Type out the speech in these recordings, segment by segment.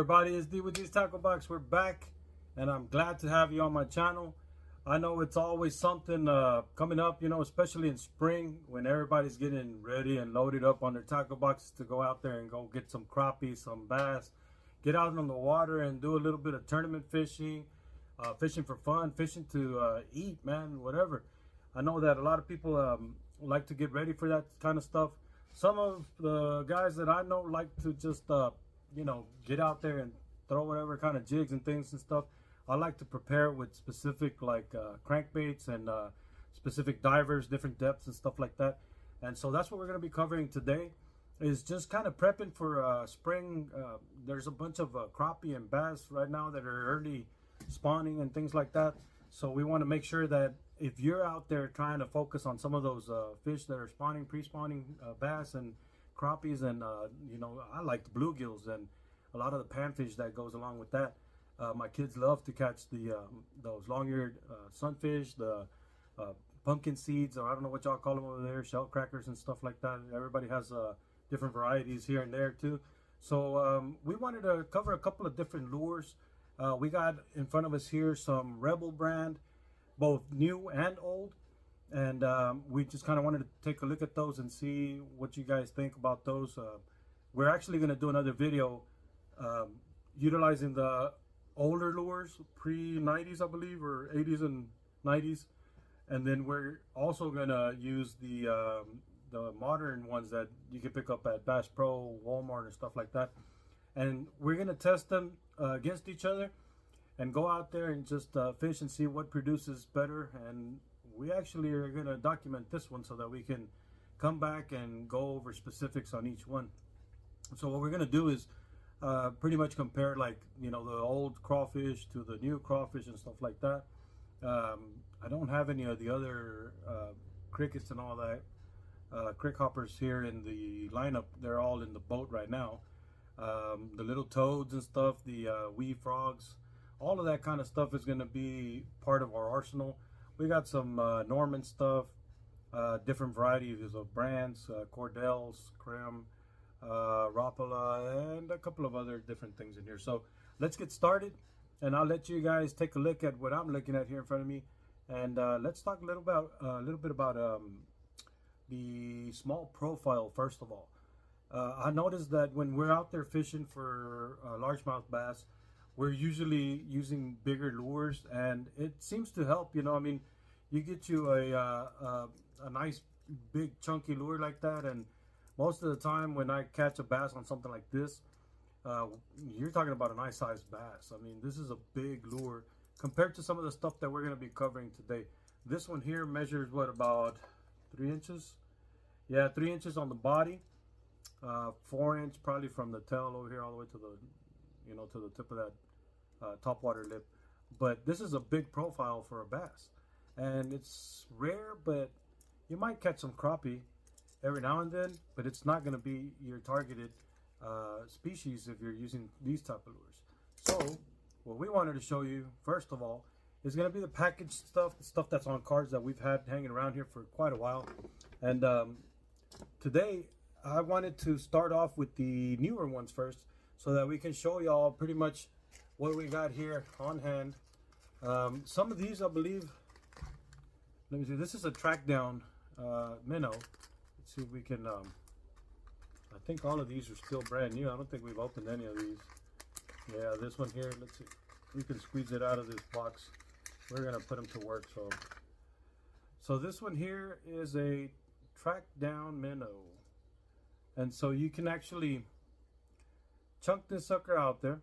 everybody, it's D with D's Tackle Box. We're back, and I'm glad to have you on my channel. I know it's always something coming up, especially in spring when everybody's getting ready and loaded up on their tackle boxes to go out there and go get some crappie, some bass, get out on the water and do a little bit of tournament fishing, fishing for fun, fishing to eat, man, whatever. I know that a lot of people like to get ready for that kind of stuff. Some of the guys that I know like to just get out there and throw whatever kind of jigs and things and stuff. I like to prepare with specific crankbaits and specific divers, different depths and stuff like that. And so that's what we're going to be covering today, is just kind of prepping for spring. There's a bunch of crappie and bass right now that are early spawning and things like that. So we want to make sure that if you're out there trying to focus on some of those fish that are spawning, pre-spawning bass and crappies, and I like the bluegills and a lot of the panfish that goes along with that. My kids love to catch those long-eared sunfish, the pumpkin seeds, or I don't know what y'all call them over there, shell crackers and stuff like that. Everybody has different varieties here and there too. So we wanted to cover a couple of different lures. We got in front of us here some Rebel brand, both new and old. And we just kind of wanted to take a look at those and see what you guys think about those. We're actually going to do another video utilizing the older lures, pre-90s, I believe, or 80s and 90s. And then we're also going to use the modern ones that you can pick up at Bass Pro, Walmart, and stuff like that. And we're going to test them against each other and go out there and just fish and see what produces better. And we actually are going to document this one so that we can come back and go over specifics on each one. So what we're going to do is pretty much compare the old crawfish to the new crawfish and stuff like that. I don't have any of the other crickets and all that crick hoppers here in the lineup. They're all in the boat right now. The little toads and stuff, the wee frogs, all of that kind of stuff is going to be part of our arsenal. We got some Norman stuff, different varieties of brands, Cordell's, Creme, Rapala, and a couple of other different things in here. So let's get started, and I'll let you guys take a look at what I'm looking at here in front of me, and let's talk a little bit about the small profile. First of all, I noticed that when we're out there fishing for largemouth bass, we're usually using bigger lures, and it seems to help. I mean, you get you a nice big chunky lure like that, and most of the time when I catch a bass on something like this, you're talking about a nice sized bass. I mean, this is a big lure compared to some of the stuff that we're going to be covering today. This one here measures what, about 3 inches? Yeah, 3 inches on the body, 4 inch probably from the tail over here all the way to the to the tip of that top water lip. But this is a big profile for a bass, and it's rare, but you might catch some crappie every now and then, but it's not going to be your targeted species if you're using these type of lures. So what we wanted to show you first of all is going to be the packaged stuff, the stuff that's on cards that we've had hanging around here for quite a while. And today I wanted to start off with the newer ones first, so that we can show y'all pretty much what we got here on hand. Some of these, I believe, let me see, this is a track down minnow. Let's see if we can, I think all of these are still brand new. I don't think we've opened any of these. Yeah, this one here, let's see, we can squeeze it out of this box. We're gonna put them to work. So this one here is a track down minnow, and so you can actually chunk this sucker out there.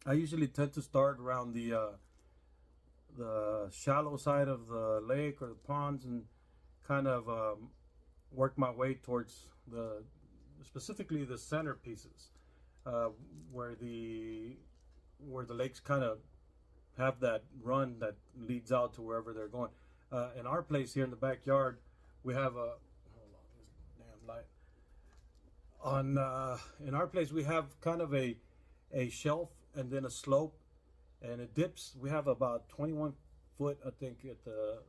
I usually tend to start around the shallow side of the lake or the ponds, and kind of work my way towards specifically the center pieces, where the lakes kind of have that run that leads out to wherever they're going. In our place here in the backyard, we have a, hold on, this damn light. In our place, we have kind of a shelf and then a slope, and it dips. We have about 21 foot, I think, at the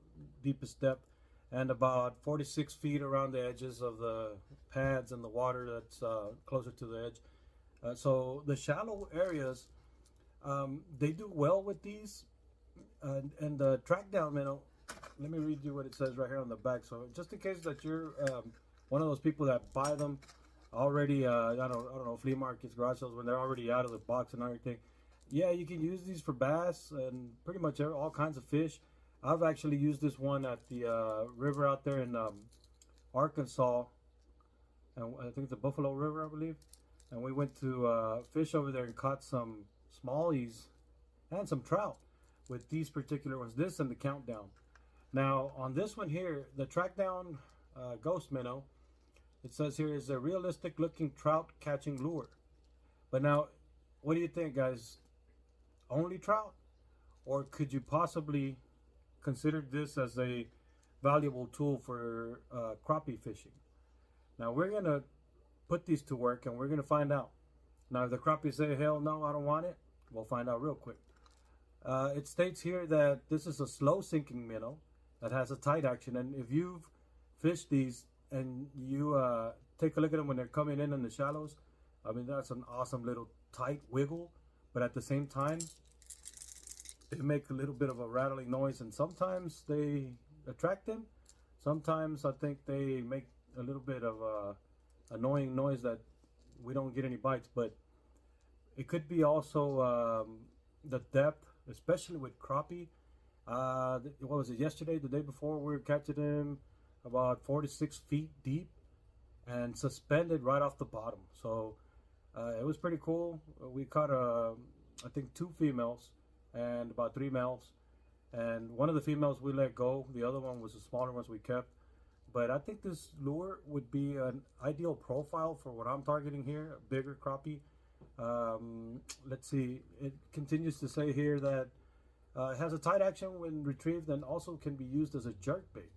deepest depth, and about 46 feet around the edges of the pads and the water that's closer to the edge. So the shallow areas, they do well with these. And the track down minnow, let me read you what it says right here on the back. So just in case that you're one of those people that buy them already, I don't know, flea markets, garage sales, when they're already out of the box and everything. Yeah, you can use these for bass and pretty much all kinds of fish. I've actually used this one at the river out there in Arkansas, and I think it's the Buffalo River, I believe. And we went to fish over there and caught some smallies and some trout with these particular ones, this and the countdown. Now on this one here, the track down ghost minnow, it says here is a realistic looking trout catching lure. But now, what do you think, guys? Only trout? Or could you possibly consider this as a valuable tool for crappie fishing? Now we're gonna put these to work and we're gonna find out. Now if the crappie say, hell no, I don't want it, we'll find out real quick. It states here that this is a slow sinking minnow that has a tight action, and if you've fished these and you take a look at them when they're coming in the shallows, I mean, that's an awesome little tight wiggle, but at the same time they make a little bit of a rattling noise, and sometimes they attract them, sometimes I think they make a little bit of a annoying noise that we don't get any bites. But it could be also the depth, especially with crappie. What was it, yesterday, the day before, we were catching them about 4 to 6 feet deep and suspended right off the bottom. So it was pretty cool. We caught I think 2 females and about 3 males, and one of the females we let go, the other one was the smaller ones we kept. But I think this lure would be an ideal profile for what I'm targeting here, a bigger crappie. Let's see, it continues to say here that it has a tight action when retrieved and also can be used as a jerk bait.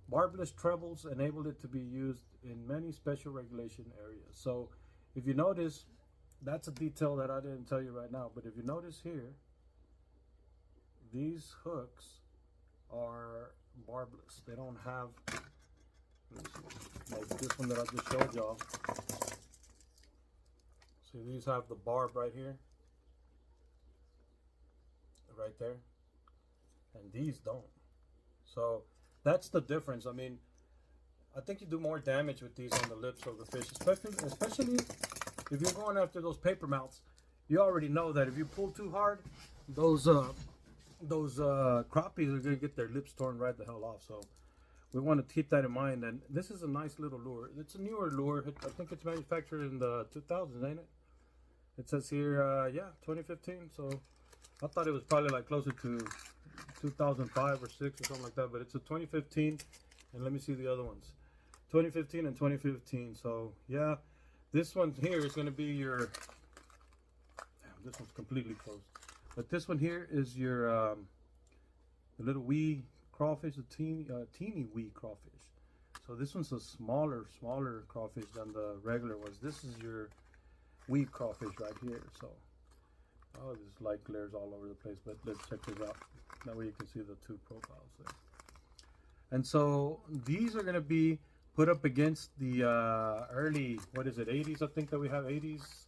Barbless trebles enable it to be used in many special regulation areas. So if you notice, that's a detail that I didn't tell you right now, but if you notice here, these hooks are barbless. They don't have, like this one that I just showed y'all. See, these have the barb right here, right there, and these don't. So that's the difference. I mean, I think you do more damage with these on the lips of the fish, especially if you're going after those paper mouths. You already know that if you pull too hard, those crappies are gonna get their lips torn right the hell off. So we want to keep that in mind. And this is a nice little lure. It's a newer lure. I think it's manufactured in the 2000s, ain't it? It says here, yeah, 2015. So I thought it was probably like closer to 2005 or 6 or something like that. But it's a 2015. And let me see the other ones. 2015 and 2015. So yeah, this one here is going to be your, damn, this one's completely closed. But this one here is your the little wee crawfish, the teeny wee crawfish. So this one's a smaller crawfish than the regular ones. This is your wee crawfish right here. So, oh, there's light glares all over the place, but let's check this out. That way you can see the 2 profiles there. And so these are going to be put up against the early, what is it, 80s, I think that we have 80s,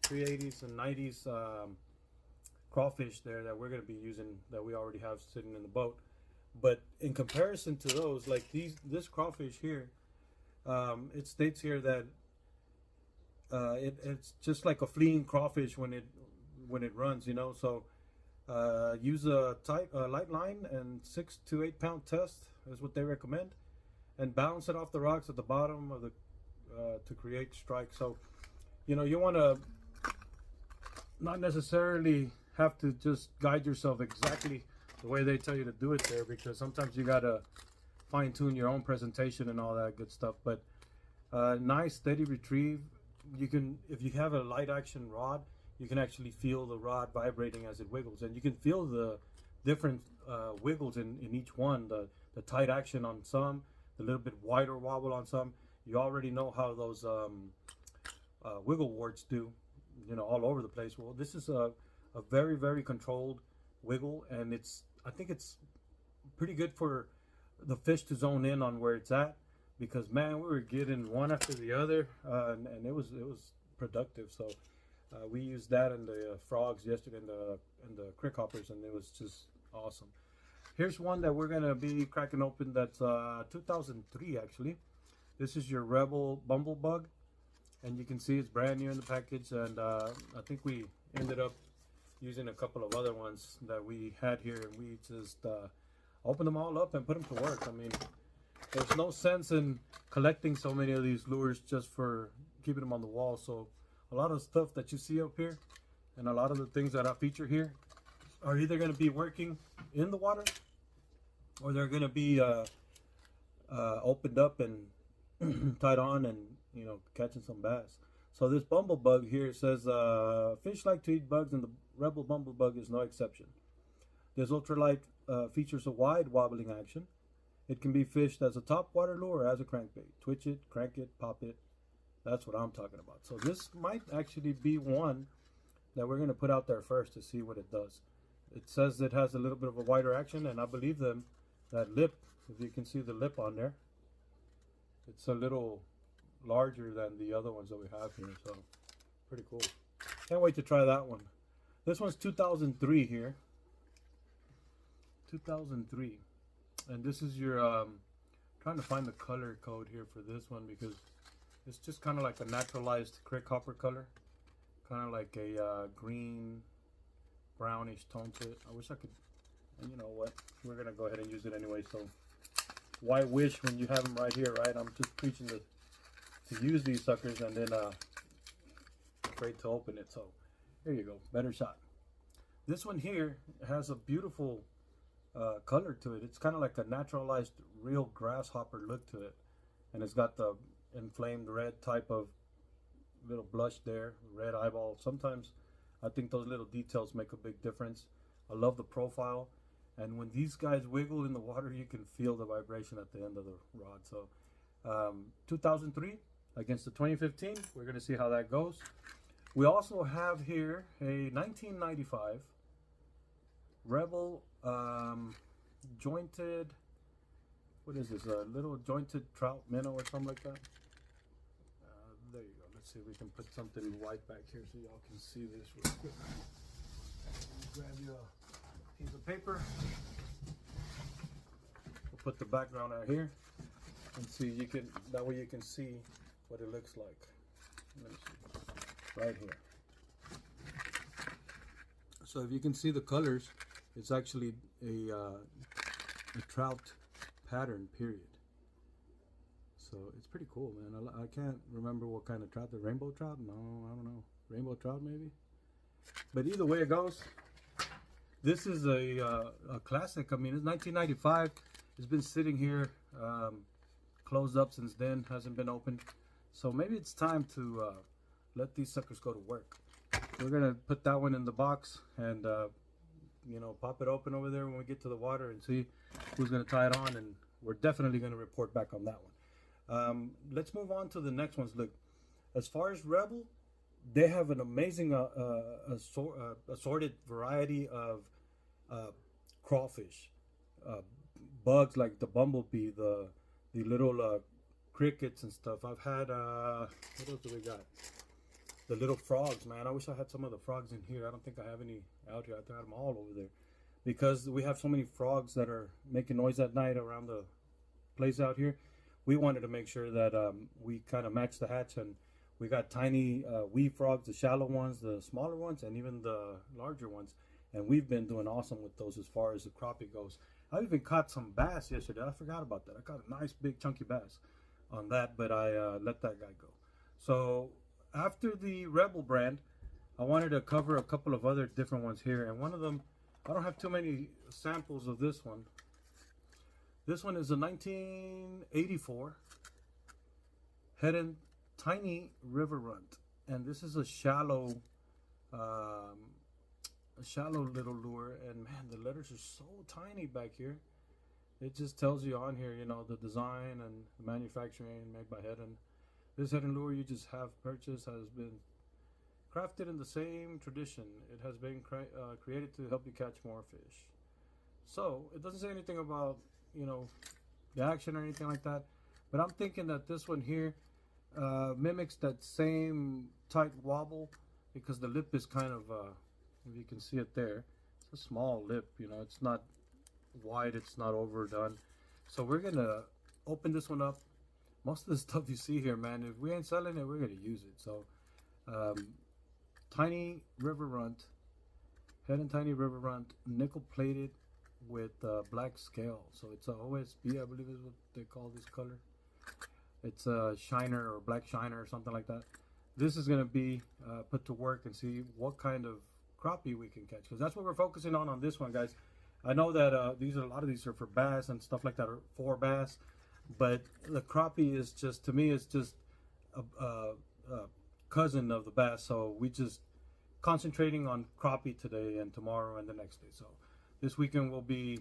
380s and 90s crawfish there that we're going to be using, that we already have sitting in the boat. But in comparison to those, like this crawfish here, it states here that it's just like a fleeing crawfish when it runs, you know. So use a light line, and 6 to 8 pound test is what they recommend, and bounce it off the rocks at the bottom of the to create strikes. So you know, you want to not necessarily have to just guide yourself exactly the way they tell you to do it there, because sometimes you gotta fine-tune your own presentation and all that good stuff. But nice steady retrieve. You can, if you have a light action rod, you can actually feel the rod vibrating as it wiggles, and you can feel the different wiggles in each one. The tight action on some, the little bit wider wobble on some. You already know how those wiggle warts do, you know, all over the place. Well, this is a very controlled wiggle, and I think it's pretty good for the fish to zone in on where it's at, because man, we were getting one after the other, and it was productive. So we used that in the frogs yesterday in the crick hoppers, and it was just awesome. Here's one that we're gonna be cracking open. That's 2003 actually. This is your Rebel Bumblebug, and you can see it's brand new in the package. And I think we ended up using a couple of other ones that we had here, and we just opened them all up and put them to work. I mean, there's no sense in collecting so many of these lures just for keeping them on the wall. So a lot of stuff that you see up here and a lot of the things that I feature here are either going to be working in the water, or they're going to be opened up and tied on and, you know, catching some bass. So this Bumblebug here says fish like to eat bugs, and the Rebel Bumblebug is no exception. This ultralight features a wide wobbling action. It can be fished as a top water lure or as a crankbait. Twitch it, crank it, pop it. That's what I'm talking about. So this might actually be one that we're going to put out there first to see what it does. It says it has a little bit of a wider action, and I believe that lip, if you can see the lip on there, it's a little larger than the other ones that we have here. So pretty cool. Can't wait to try that one. This one's 2003 here. 2003. And this is your, trying to find the color code here for this one, because it's just kind of like a naturalized crick hopper color. Kind of like a green, brownish tone to it. I wish I could, and you know what? We're going to go ahead and use it anyway. So why wish when you have them right here, right? I'm just preaching to use these suckers, and then afraid to open it. So here you go. Better shot. This one here has a beautiful color to it. It's kind of like a naturalized real grasshopper look to it, and it's got the inflamed red type of little blush there, red eyeball. Sometimes I think those little details make a big difference. I love the profile, and when these guys wiggle in the water, you can feel the vibration at the end of the rod. So 2003 against the 2015, we're going to see how that goes. We also have here a 1995 Rebel jointed, what is this, a little jointed trout minnow or something like that. There you go. Let's see if we can put something white back here so y'all can see this real quick. Grab you a piece of paper. We'll put the background out here and see, you can, that way you can see what it looks like. Let me see. Right here. So if you can see the colors, it's actually a trout pattern, period. So it's pretty cool, man. I can't remember what kind of trout. The rainbow trout? No, I don't know. Rainbow trout, maybe? But either way it goes, this is a classic. I mean, it's 1995. It's been sitting here, closed up since then. Hasn't been opened. So maybe it's time to let these suckers go to work. We're going to put that one in the box and you know, pop it open over there when we get to the water and see who's going to tie it on, and we're definitely going to report back on that one. Let's move on to the next ones. Look, as far as Rebel, they have an amazing assorted variety of crawfish, bugs like the bumblebee, the little crickets and stuff. I've had what else do we got? The little frogs, man. I wish I had some of the frogs in here. I don't think I have any out here. I think I have them all over there, because we have so many frogs that are making noise at night around the place out here. We wanted to make sure that we kind of match the hatch, and we got tiny wee frogs, the shallow ones, the smaller ones, and even the larger ones. And we've been doing awesome with those as far as the crappie goes. I even caught some bass yesterday. I forgot about that. I caught a nice big chunky bass on that, but I let that guy go. So after the Rebel brand, I wanted to cover a couple of other different ones here, and one of them, I don't have too many samples of this one. This one is a 1984 Head Tiny River Runt, and this is a shallow little lure, and man, the letters are so tiny back here. It just tells you on here, you know, the design and the manufacturing made by Head. This Head lure you just have purchased has been crafted in the same tradition. It has been created to help you catch more fish. So it doesn't say anything about, you know, the action or anything like that. But I'm thinking that this one here, mimics that same tight wobble because the lip is kind of, if you can see it there, it's a small lip, you know, it's not wide, it's not overdone. So we're gonna open this one up. Most of the stuff you see here, man, if we ain't selling it, we're gonna use it. So tiny river runt, head and tiny river runt, nickel plated with black scale. So it's a OSB, I believe is what they call this color. It's a shiner or black shiner or something like that. This is going to be put to work and see what kind of crappie we can catch, because that's what we're focusing on this one, guys. I know that a lot of these are for bass and stuff like that, or for bass, but the crappie is just, to me, it's just a cousin of the bass. So we just concentrating on crappie today and tomorrow and the next day. So this weekend we'll be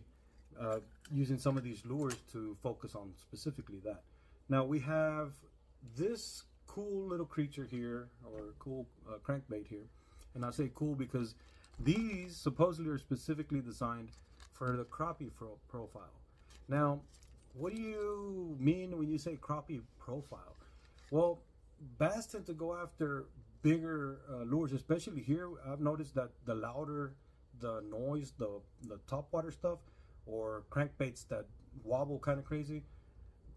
using some of these lures to focus on specifically that. Now we have this cool little creature here, or cool crankbait here. And I say cool because these supposedly are specifically designed for the crappie profile. Now, what do you mean when you say crappie profile? Well, bass tend to go after bigger lures, especially here. I've noticed that the louder the noise, the top water stuff, or crankbaits that wobble kind of crazy,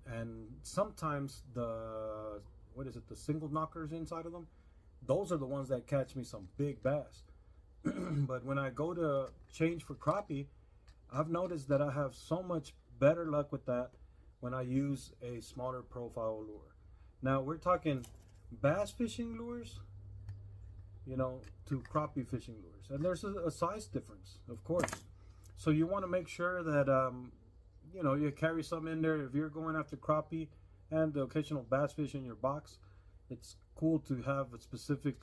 and sometimes the single knockers inside of them, those are the ones that catch me some big bass. But when I go to change for crappie, I've noticed that I have so much better luck with that when I use a smaller profile lure. Now we're talking bass fishing lures, you know, to crappie fishing lures, and there's a size difference, of course. So you want to make sure that you know, you carry some in there if you're going after crappie and the occasional bass fish in your box. It's cool to have a specific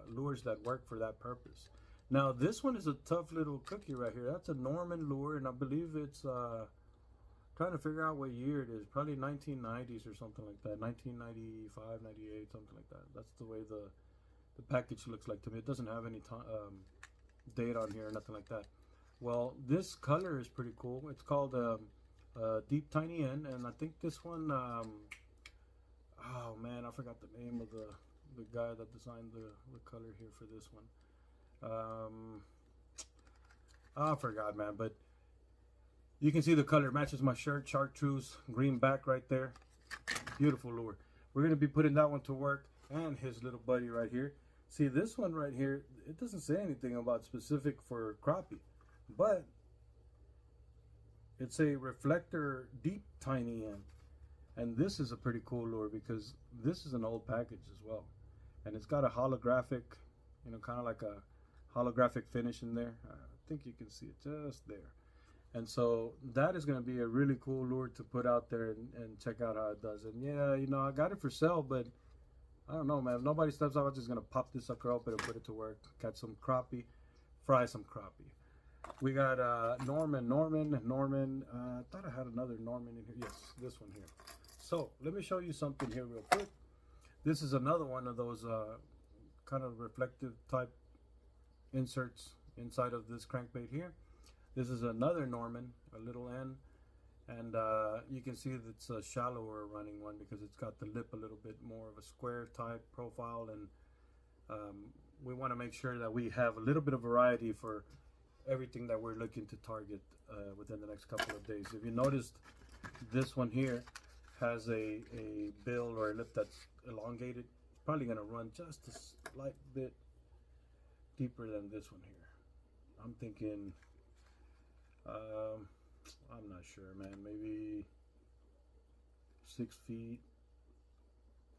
lures that work for that purpose. Now this one is a tough little cookie right here. That's a Norman lure, and I believe it's trying to figure out what year it is. Probably 1990s or something like that. 1995, 98, something like that. That's the way the package looks like to me. It doesn't have any date on here or nothing like that. Well, this color is pretty cool. It's called Deep Tiny N, and I think this one, oh man, I forgot the name of the guy that designed the color here for this one. I forgot, man, but you can see the color matches my shirt, chartreuse, green back right there. Beautiful lure. We're going to be putting that one to work, and his little buddy right here. See, this one right here, it doesn't say anything about specific for crappie, but it's a reflector deep tiny N. And this is a pretty cool lure because this is an old package as well. And it's got a holographic, you know, kind of like a holographic finish in there. I think you can see it just there. And so that is going to be a really cool lure to put out there and check out how it does. And yeah, you know, I got it for sale, but I don't know, man. If nobody steps up, I'm just going to pop this sucker open and put it to work. Catch some crappie, fry some crappie. We got Norman. I thought I had another Norman in here. Yes, this one here. So let me show you something here real quick. This is another one of those kind of reflective type inserts inside of this crankbait here. This is another Norman, a little N, and you can see that it's a shallower running one because it's got the lip a little bit more of a square type profile, and we want to make sure that we have a little bit of variety for everything that we're looking to target within the next couple of days. If you noticed, this one here has a bill or a lip that's elongated. Probably going to run just a slight bit deeper than this one here. I'm thinking, I'm not sure, man, maybe 6 feet.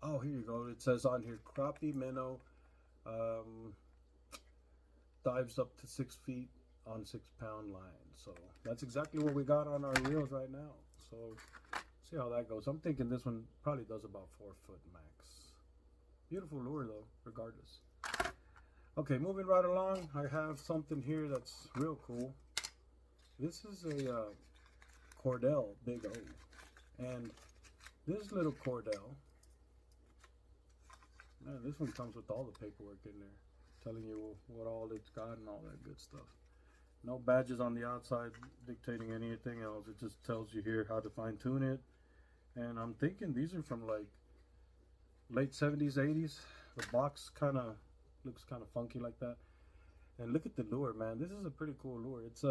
Oh, here you go. It says on here, crappie minnow dives up to 6 feet on 6-pound line. So that's exactly what we got on our reels right now. So see how that goes. I'm thinking this one probably does about 4 foot max. Beautiful lure though, regardless. Okay, moving right along, I have something here that's real cool. This is a Cordell Big O, and this little Cordell, man, this one comes with all the paperwork in there, telling you what all it's got and all that good stuff. No badges on the outside dictating anything else. It just tells you here how to fine tune it. And I'm thinking these are from like late 70s, 80s. The box kind of looks kind of funky like that. And look at the lure, man. This is a pretty cool lure. It's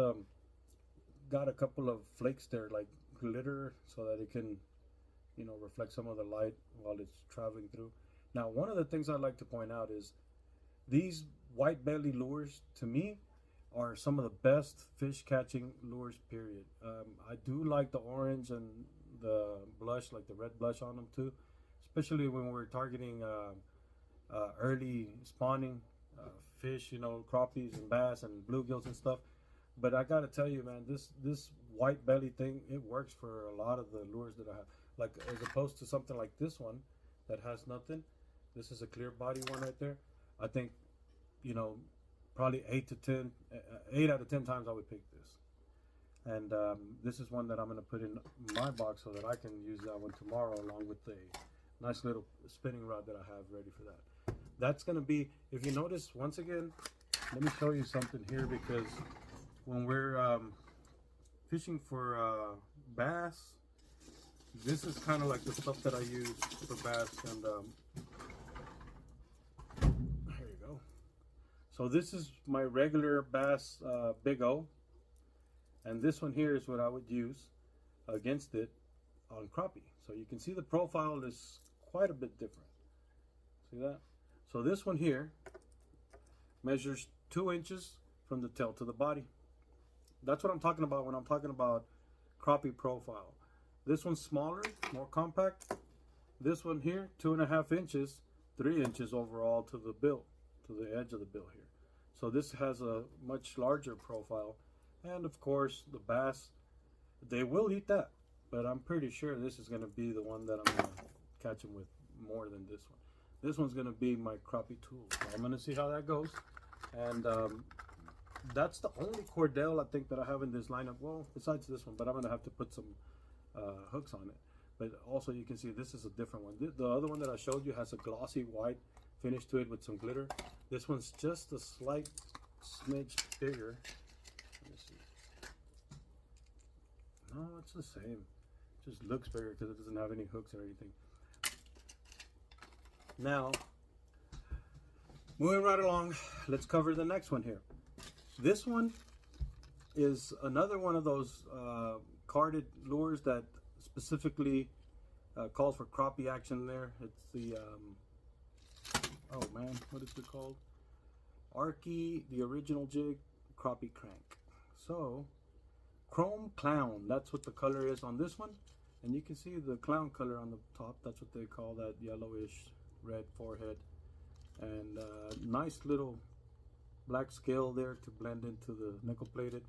got a couple of flakes there, like glitter, so that it can, you know, reflect some of the light while it's traveling through. Now, one of the things I'd like to point out is these white belly lures, to me, are some of the best fish catching lures, period. I do like the orange and the blush, like the red blush on them too, especially when we're targeting early spawning fish, you know, crappies and bass and bluegills and stuff. But I gotta tell you, man, this white belly thing, it works for a lot of the lures that I have. Like, as opposed to something like this one that has nothing. This is a clear body one right there. I think, you know, probably 8 out of 10 times I would pick this. And this is one that I'm going to put in my box so that I can use that one tomorrow, along with the nice little spinning rod that I have ready for that. That's going to be, if you notice, once again, let me show you something here, because when we're fishing for bass, this is kind of like the stuff that I use for bass. And here you go. So this is my regular bass Big O, and this one here is what I would use against it on crappie. So you can see the profile is quite a bit different. See that? So this one here measures 2 inches from the tail to the body. That's what I'm talking about when I'm talking about crappie profile. This one's smaller, more compact. This one here, 2.5 inches, 3 inches overall to the bill, to the edge of the bill here. So this has a much larger profile. And of course, the bass, they will eat that. But I'm pretty sure this is going to be the one that I'm going to catch them with more than this one. This one's going to be my crappie tool. So I'm going to see how that goes. And that's the only cordell I think that I have in this lineup. Well, besides this one, but I'm going to have to put some hooks on it. But also you can see this is a different one. The other one that I showed you has a glossy white finish to it with some glitter. This one's just a slight smidge bigger. Let me see. No, it's the same. It just looks bigger because it doesn't have any hooks or anything. Now, moving right along, let's cover the next one here. This one is another one of those carded lures that specifically calls for crappie action there. It's the, oh man, what is it called? Arky, the original jig, crappie crank. So, chrome clown, that's what the color is on this one. And you can see the clown color on the top. That's what they call that yellowish red forehead. And nice little black scale there to blend into the nickel plated.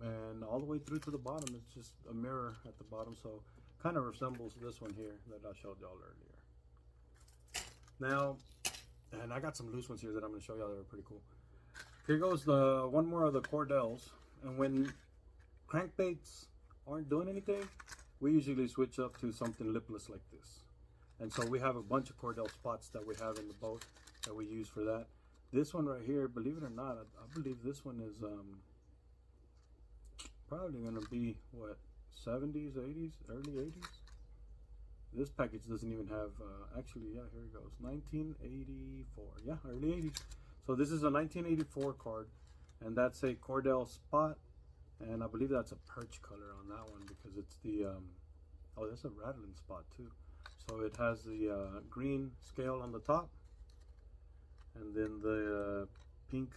And all the way through to the bottom, it's just a mirror at the bottom. So kind of resembles this one here that I showed y'all earlier. Now, and I got some loose ones here that I'm going to show y'all that are pretty cool. Here goes the one more of the cordells. And when crankbaits aren't doing anything, we usually switch up to something lipless like this. And so we have a bunch of cordell spots that we have in the boat that we use for that. This one right here, believe it or not, I believe this one is probably going to be, what, 70s, 80s, early 80s? This package doesn't even have, actually, yeah, here it goes, 1984. Yeah, early 80s. So this is a 1984 card, and that's a cordell spot, and I believe that's a perch color on that one because it's the, oh, that's a rattling spot too. So it has the green scale on the top, and then the pink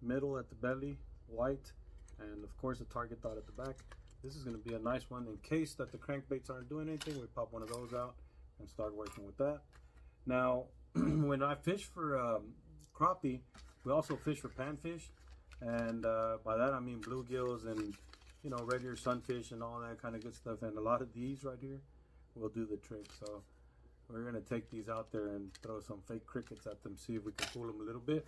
middle at the belly, white, and of course a target dot at the back. This is going to be a nice one in case that the crankbaits aren't doing anything. We pop one of those out and start working with that. Now, when I fish for crappie, we also fish for panfish, and by that I mean bluegills and, you know, regular sunfish and all that kind of good stuff. And a lot of these right here will do the trick. So we're going to take these out there and throw some fake crickets at them, see if we can fool them a little bit.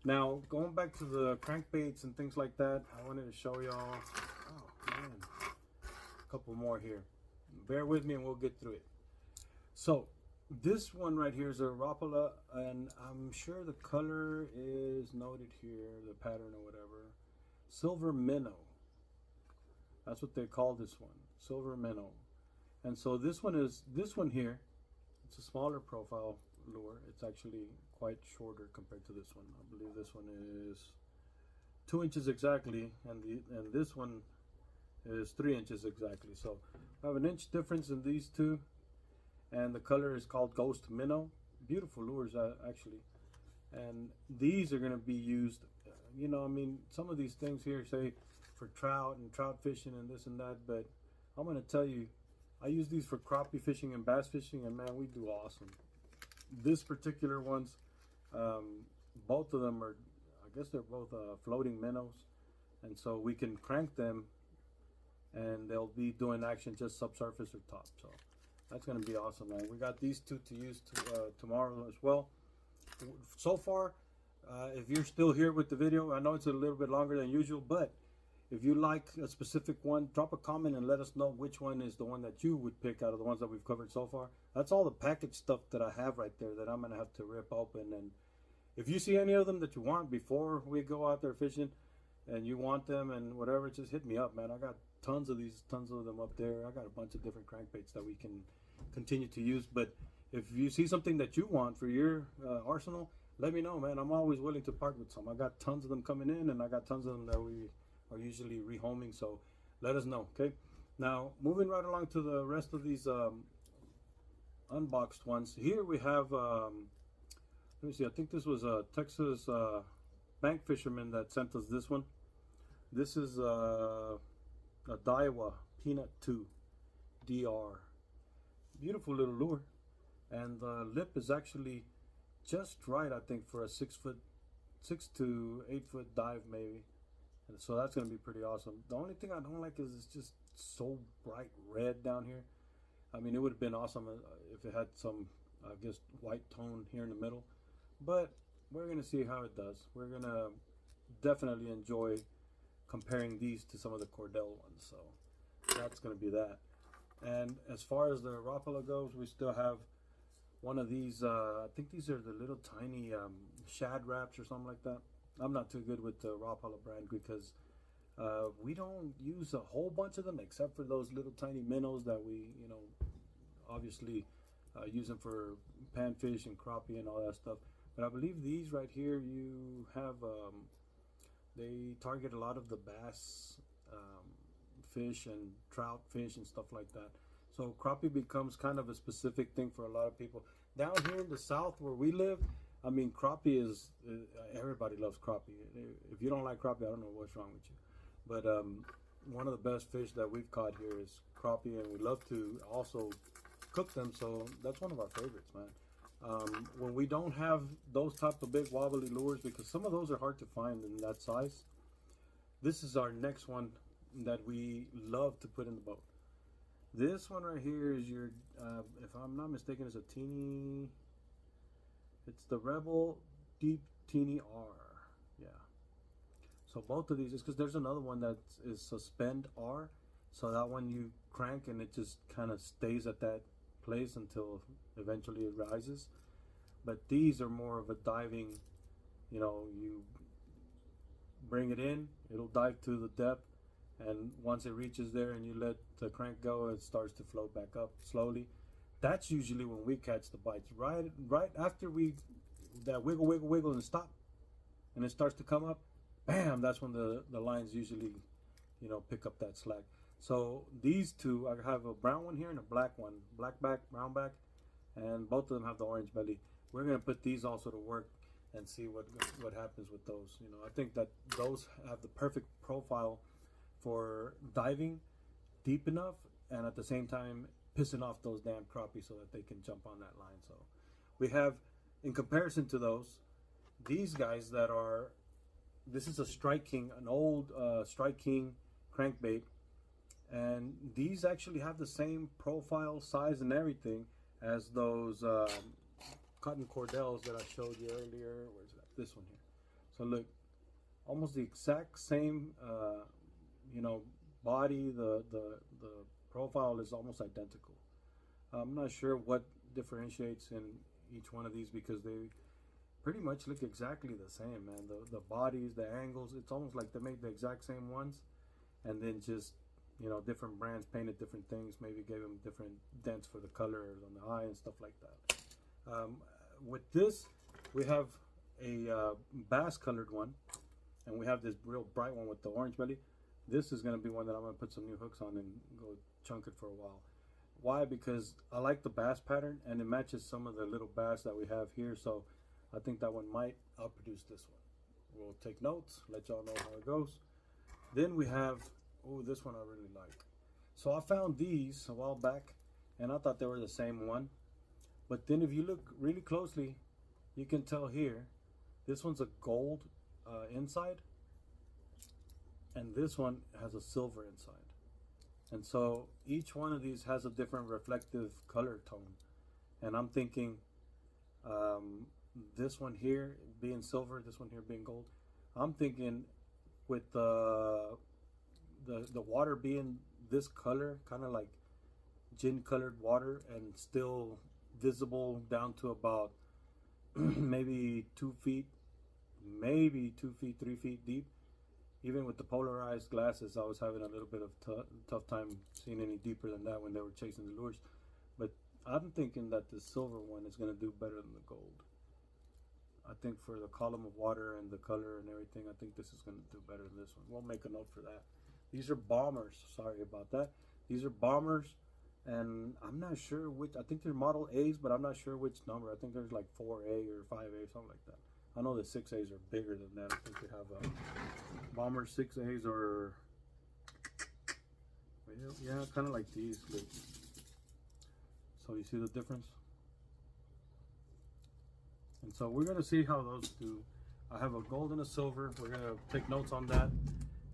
Now, going back to the crankbaits and things like that, I wanted to show y'all, oh man, a couple more here. Bear with me and we'll get through it. So this one right here is a Rapala, and I'm sure the color is noted here, the pattern or whatever. Silver minnow. That's what they call this one, silver minnow. And so this one here, it's a smaller profile lure. It's actually quite shorter compared to this one. I believe this one is 2 inches exactly, and this one is 3 inches exactly. So I have an inch difference in these two, and the color is called Ghost Minnow. Beautiful lures, actually. And these are going to be used, you know, I mean, some of these things here say for trout and trout fishing and this and that, but I'm going to tell you, I use these for crappie fishing and bass fishing, and man, we do awesome. This particular ones, both of them are, I guess they're both floating minnows, and so we can crank them and they'll be doing action just subsurface or top. So that's going to be awesome, man. We got these two to use tomorrow as well. So far, if you're still here with the video, I know it's a little bit longer than usual, but if you like a specific one, drop a comment and let us know which one is the one that you would pick out of the ones that we've covered so far. That's all the package stuff that I have right there that I'm going to have to rip open. And if you see any of them that you want before we go out there fishing and you want them and whatever, just hit me up, man. I got tons of them up there. I got a bunch of different crankbaits that we can continue to use. But if you see something that you want for your arsenal, let me know, man. I'm always willing to part with some. I got tons of them coming in, and I got tons of them that we are usually rehoming, so let us know. Okay, now moving right along to the rest of these unboxed ones. Here we have let me see, I think this was a Texas bank fisherman that sent us this one. This is a Daiwa Peanut 2 DR. Beautiful little lure, and the lip is actually just right, I think, for a 6 to 8 foot dive maybe. And so that's going to be pretty awesome. The only thing I don't like is it's just so bright red down here. I mean, it would have been awesome if it had some, I guess, white tone here in the middle. But we're going to see how it does. We're going to definitely enjoy comparing these to some of the Cordell ones. So that's going to be that. And as far as the Rapala goes, we still have one of these, I think these are the little tiny shad wraps or something like that. I'm not too good with the Rapala brand because we don't use a whole bunch of them except for those little tiny minnows that we, you know, obviously use them for panfish and crappie and all that stuff. But I believe these right here, you have, they target a lot of the bass fish and trout fish and stuff like that. So crappie becomes kind of a specific thing for a lot of people. Down here in the south where we live, I mean, crappie is, everybody loves crappie. If you don't like crappie, I don't know what's wrong with you. But one of the best fish that we've caught here is crappie, and we love to also cook them, so that's one of our favorites, man. When we don't have those type of big wobbly lures, because some of those are hard to find in that size, this is our next one that we love to put in the boat. This one right here is your, if I'm not mistaken, it's a teeny, it's the Rebel Deep Teeny R. Yeah. So both of these, is because there's another one that is Suspend R. So that one you crank and it just kind of stays at that place until eventually it rises. But these are more of a diving, you know, you bring it in, it'll dive to the depth, and once it reaches there and you let the crank go, it starts to float back up slowly. That's usually when we catch the bites. Right after we that wiggle and stop, and it starts to come up, bam, that's when the lines usually, you know, pick up that slack. So these two, I have a brown one here and a black one, black back, brown back, and both of them have the orange belly. We're gonna put these also to work and see what happens with those. You know, I think that those have the perfect profile for diving deep enough and at the same time pissing off those damn crappie so that they can jump on that line. So we have, in comparison to those, these guys that are, this is a Strike King, an old Strike King crankbait, and these actually have the same profile, size, and everything as those cotton Cordells that I showed you earlier. Where's that? This one here. So look, almost the exact same, you know, body. The profile is almost identical. I'm not sure what differentiates in each one of these because they pretty much look exactly the same, man. The bodies, the angles, it's almost like they made the exact same ones and then just, you know, different brands painted different things, maybe gave them different dents for the colors on the eye and stuff like that. With this, we have a bass colored one, and we have this real bright one with the orange belly. This is going to be one that I'm going to put some new hooks on and go chunk it for a while. Why? Because I like the bass pattern, and it matches some of the little bass that we have here, so I think that one might outproduce this one. We'll take notes, let y'all know how it goes. Then we have, oh, this one I really like. So I found these a while back, and I thought they were the same one. But then if you look really closely, you can tell here, this one's a gold inside, and this one has a silver inside. And so each one of these has a different reflective color tone. And I'm thinking this one here being silver, this one here being gold. I'm thinking with the water being this color, kind of like gin colored water, and still visible down to about maybe 2 feet, maybe 2 feet, 3 feet deep. Even with the polarized glasses, I was having a little bit of tough time seeing any deeper than that when they were chasing the lures. But I'm thinking that the silver one is going to do better than the gold. I think for the column of water and the color and everything, I think this is going to do better than this one. We'll make a note for that. These are bombers. Sorry about that. These are bombers, and I'm not sure which. I think they're model A's, but I'm not sure which number. I think there's like 4A or 5A, something like that. I know the 6A's are bigger than that. I think they have bomber 6A's or, yeah, kind of like these. So you see the difference? And so we're going to see how those do. I have a gold and a silver. We're going to take notes on that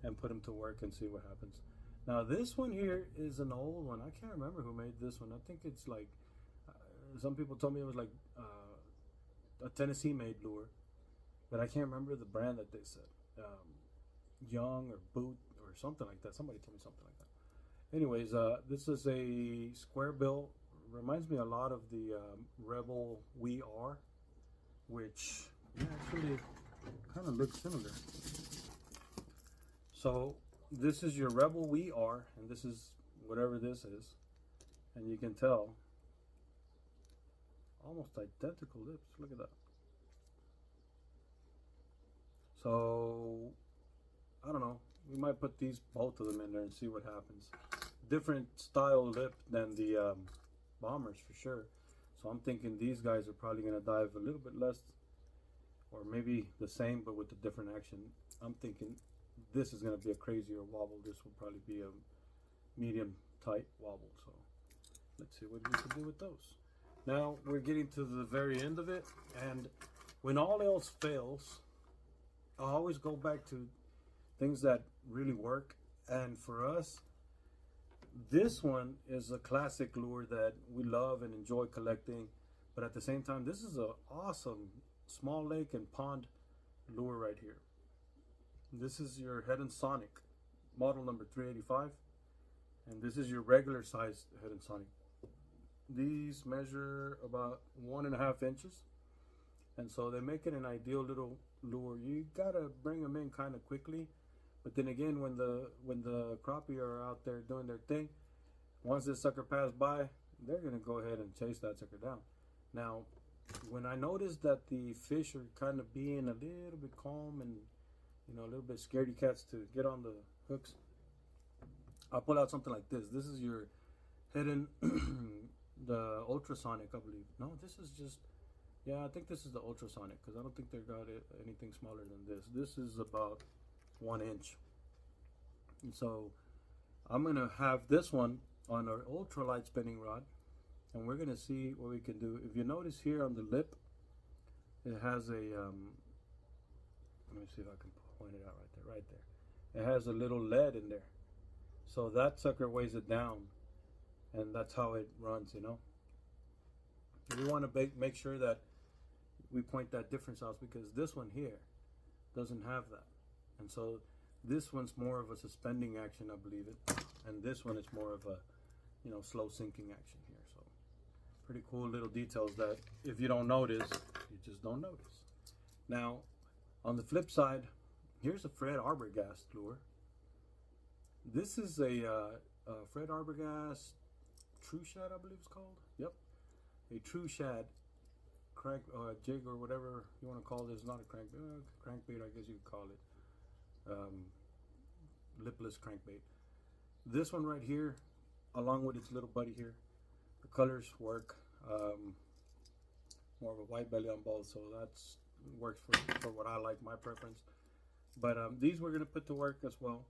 and put them to work and see what happens. Now this one here is an old one. I can't remember who made this one. I think it's like, some people told me it was like a Tennessee made lure, but I can't remember the brand that they said. Young or Boot or something like that. Somebody told me something like that. Anyways, this is a square bill. Reminds me a lot of the Rebel We Are, which actually kind of looks similar. So this is your Rebel We Are, and this is whatever this is, and you can tell almost identical lips. Look at that. So I don't know, we might put these both of them in there and see what happens. Different style lip than the bombers for sure. So I'm thinking these guys are probably going to dive a little bit less, or maybe the same but with a different action. I'm thinking this is going to be a crazier wobble. This will probably be a medium tight wobble. So let's see what we can do with those. Now we're getting to the very end of it, and when all else fails, I always go back to things that really work. And for us, this one is a classic lure that we love and enjoy collecting, but at the same time, this is an awesome small lake and pond lure right here. This is your Head and Sonic, model number 385, and this is your regular size Head and Sonic. These measure about 1.5 inches, and so they make it an ideal little lure. You gotta bring them in kind of quickly, but then again, when the crappie are out there doing their thing, once this sucker passed by, they're gonna go ahead and chase that sucker down. Now, when I noticed that the fish are kind of being a little bit calm and, you know, a little bit scaredy cats to get on the hooks, I pull out something like this. This is your hidden the ultrasonic, I believe. No, this is just, yeah, I think this is the ultrasonic, because I don't think they got anything smaller than this. This is about 1 inch. And so I'm gonna have this one on our ultralight spinning rod, and we're gonna see what we can do. If you notice here on the lip, it has a let me see if I can point it out right there. It has a little lead in there, so that sucker weighs it down, and that's how it runs, you know. We want to make sure that we point that difference out, because this one here doesn't have that, and so this one's more of a suspending action, I believe it, and this one is more of a, you know, slow sinking action here. So pretty cool little details that if you don't notice, you just don't notice. Now on the flip side, here's a Fred Arbogast lure. This is a Fred Arbogast True Shad, I believe it's called. Yep, a True Shad crank jig or whatever you want to call this. Not a crankbait, I guess you could call it. Lipless crankbait. This one right here, along with its little buddy here, the colors work. More of a white belly on both, so that's works for what I like, my preference. But these we're gonna put to work as well,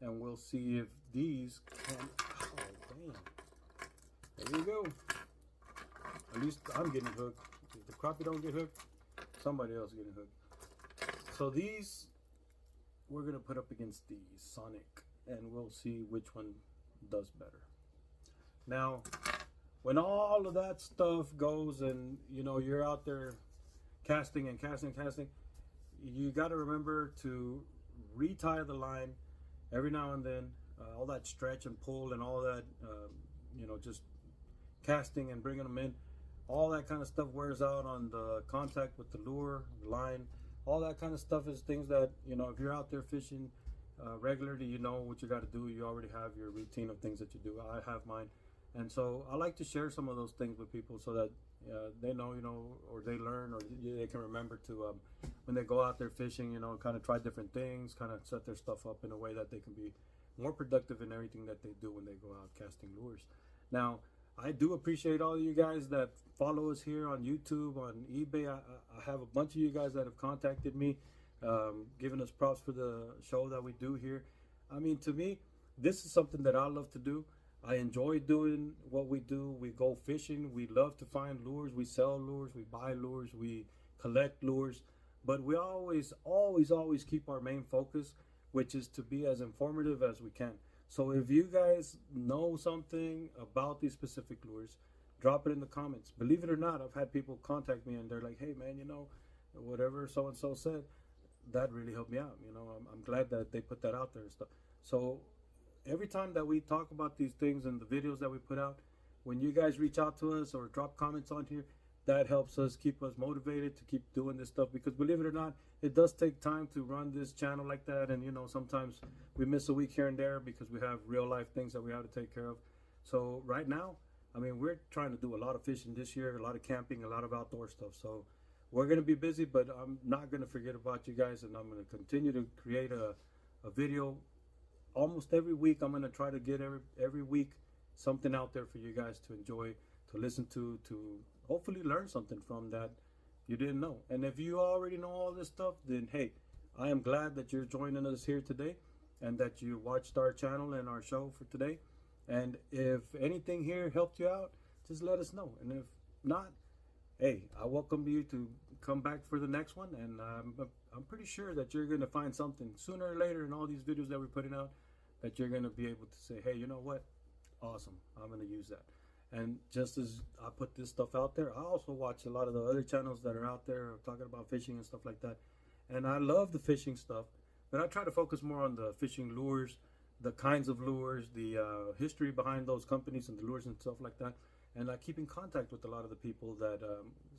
and we'll see if these can. Oh damn! There you go. At least I'm getting hooked. If the crappie don't get hooked, somebody else getting hooked. So these we're gonna put up against the Sonic, and we'll see which one does better. Now, when all of that stuff goes, and you know you're out there casting and casting, you got to remember to retie the line every now and then. All that stretch and pull and all that, you know, just casting and bringing them in, all that kind of stuff wears out on the contact with the lure, the line. All that kind of stuff is things that, you know, if you're out there fishing regularly, you know what you got to do. You already have your routine of things that you do. I have mine. And so I like to share some of those things with people so that they know, you know, or they learn, or they can remember to, when they go out there fishing, you know, kind of try different things, kind of set their stuff up in a way that they can be more productive in everything that they do when they go out casting lures. Now, I do appreciate all of you guys that follow us here on YouTube, on eBay. I have a bunch of you guys that have contacted me, giving us props for the show that we do here. I mean, to me, this is something that I love to do. I enjoy doing what we do. We go fishing. We love to find lures. We sell lures. We buy lures. We collect lures. But we always keep our main focus, which is to be as informative as we can. So if you guys know something about these specific lures, drop it in the comments. Believe it or not, I've had people contact me and they're like, hey man, you know, whatever so-and-so said, that really helped me out. You know, I'm glad that they put that out there and stuff. So every time that we talk about these things and the videos that we put out, when you guys reach out to us or drop comments on here, that helps us keep us motivated to keep doing this stuff, because believe it or not, it does take time to run this channel like that. And you know, sometimes we miss a week here and there because we have real life things that we have to take care of. So right now, I mean, we're trying to do a lot of fishing this year, a lot of camping, a lot of outdoor stuff. So we're going to be busy, but I'm not going to forget about you guys, and I'm going to continue to create a video almost every week. I'm going to try to get every week something out there for you guys to enjoy, to listen to hopefully learn something from that you didn't know. And if you already know all this stuff, then hey, I am glad that you're joining us here today and that you watched our channel and our show for today. And if anything here helped you out, just let us know. And if not, hey, I welcome you to come back for the next one. And I'm pretty sure that you're going to find something sooner or later in all these videos that we're putting out that you're going to be able to say, hey, you know what? Awesome. I'm going to use that. And just as I put this stuff out there, I also watch a lot of the other channels that are out there talking about fishing and stuff like that. And I love the fishing stuff, but I try to focus more on the fishing lures, the kinds of lures, the history behind those companies and the lures and stuff like that. And I keep in contact with a lot of the people that,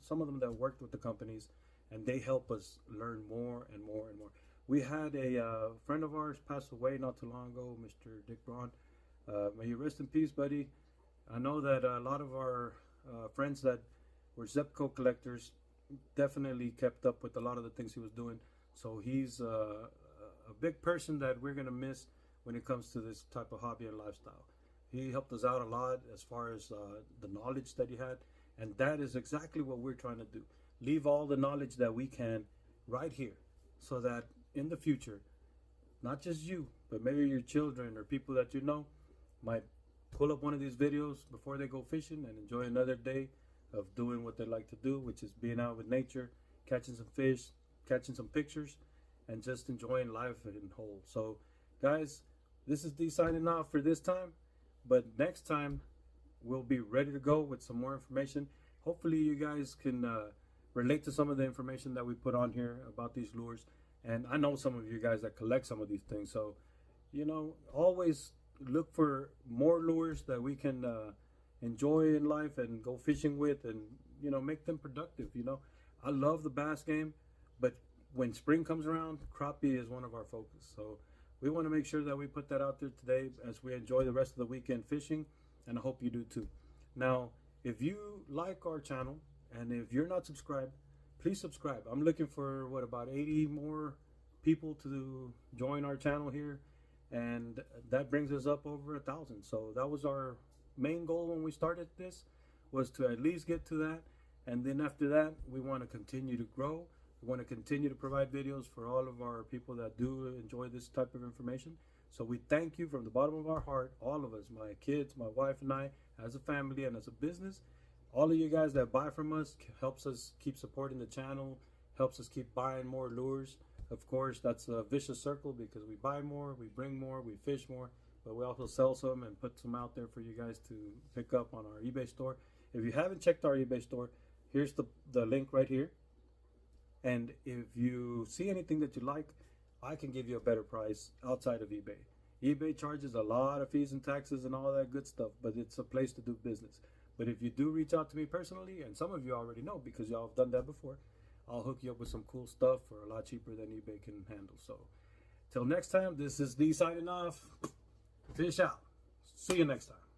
some of them that worked with the companies, and they help us learn more and more and more. We had a friend of ours pass away not too long ago, Mr. Dick Braun. May you rest in peace, buddy. I know that a lot of our friends that were Zepco collectors definitely kept up with a lot of the things he was doing. So he's a big person that we're going to miss when it comes to this type of hobby and lifestyle. He helped us out a lot as far as the knowledge that he had. And that is exactly what we're trying to do. Leave all the knowledge that we can right here, so that in the future, not just you, but maybe your children or people that you know might pull up one of these videos before they go fishing and enjoy another day of doing what they like to do, which is being out with nature, catching some fish, catching some pictures, and just enjoying life in whole. So guys, this is D signing off for this time, but next time we'll be ready to go with some more information. Hopefully you guys can relate to some of the information that we put on here about these lures. And I know some of you guys that collect some of these things, so you know, always look for more lures that we can enjoy in life and go fishing with, and you know, make them productive. You know, I love the bass game, but when spring comes around, crappie is one of our focus. So we want to make sure that we put that out there today as we enjoy the rest of the weekend fishing, and I hope you do too. Now, if you like our channel and if you're not subscribed, please subscribe. I'm looking for what, about 80 more people to join our channel here, and that brings us up over 1,000. So that was our main goal when we started this, was to at least get to that, and then after that we want to continue to grow. We want to continue to provide videos for all of our people that do enjoy this type of information. So we thank you from the bottom of our heart, all of us, my kids, my wife and I, as a family and as a business. All of you guys that buy from us helps us keep supporting the channel, helps us keep buying more lures. Of course, that's a vicious circle because we buy more, we bring more, we fish more, but we also sell some and put some out there for you guys to pick up on our eBay store. If you haven't checked our eBay store, here's the link right here. And if you see anything that you like, I can give you a better price outside of eBay. eBay charges a lot of fees and taxes and all that good stuff, but it's a place to do business. But if you do reach out to me personally, and some of you already know because y'all have done that before, I'll hook you up with some cool stuff for a lot cheaper than eBay can handle. So till next time, this is D signing off. Fish out. See you next time.